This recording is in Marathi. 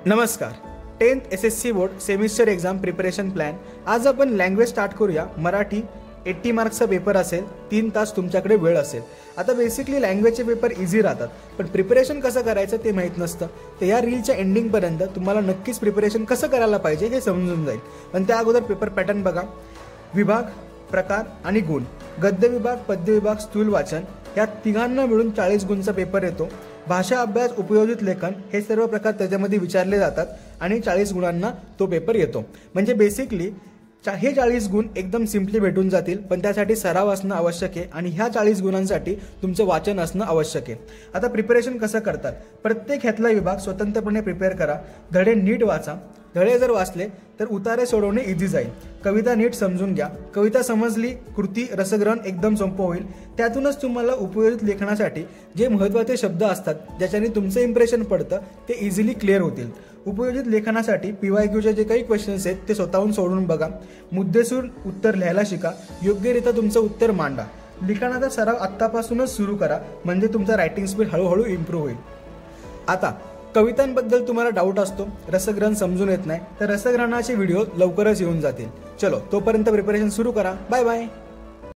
नमस्कार. 10th SSC board semester exam preparation plan. आज आपण लँग्वेज स्टार्ट करूया. मराठी 80 मार्क्सचा पेपर असेल. 3 तास तुमच्याकडे वेळ असेल. आता बेसिकली लँग्वेजचे पेपर इझी राहतात, पण प्रिपरेशन कसं करायचं ते माहीत नसतं. तर या रीलच्या एंडिंगपर्यंत तुम्हाला नक्कीच प्रिपरेशन कसं करायला पाहिजे हे समजून जाईल. पण त्या अगोदर पेपर पॅटर्न बघा. विभाग, प्रकार आणि गुण. गद्य विभाग, पद्य विभाग, स्थूल वाचन या तिघांना मिळून 40 गुणचा पेपर येतो. भाषा अभ्यास, उपयोजित लेखन हे सर्व प्रकार त्याच्यामध्ये विचारले जातात आणि 40 गुणांना तो पेपर येतो. म्हणजे बेसिकली हे 40 गुण एकदम सिम्पली भेटून जातील, पण त्यासाठी सराव असणं आवश्यक आहे आणि ह्या 40 गुणांसाठी तुमचं वाचन असणं आवश्यक आहे. आता प्रिपरेशन कसं करतात? प्रत्येक ह्यातला विभाग स्वतंत्रपणे प्रिपेअर करा. धडे नीट वाचा. धडे जर वाचले तर उतारे सोडवणे इझी जाईल. कविता नीट समजून घ्या. कविता समजली, कृती रसग्रहण एकदम सोपं होईल. त्यातूनच तुम्हाला उपयोजित लेखनासाठी जे महत्त्वाचे शब्द असतात ज्याच्याने तुमचं इम्प्रेशन पडतं ते इझिली क्लिअर होतील. उपयोजित लेखनासाठी PYQचे जे काही क्वेश्चन्स आहेत ते स्वतःहून सोडून बघा. मुद्देसूद उत्तर लिहायला शिका. योग्यरित्या तुमचं उत्तर मांडा. लिखाणाचा सराव आत्तापासूनच सुरू करा, म्हणजे तुमचा रायटिंग स्पीड हळूहळू इम्प्रूव्ह होईल. आता कवितांबद्दल तुम्हाला डाऊट असतो, रसग्रहण समजून येत नाही, तर रसग्रहणाचे व्हिडिओ लवकरच येऊन जातील. चलो, तोपर्यंत प्रिपरेशन सुरू करा. Bye bye.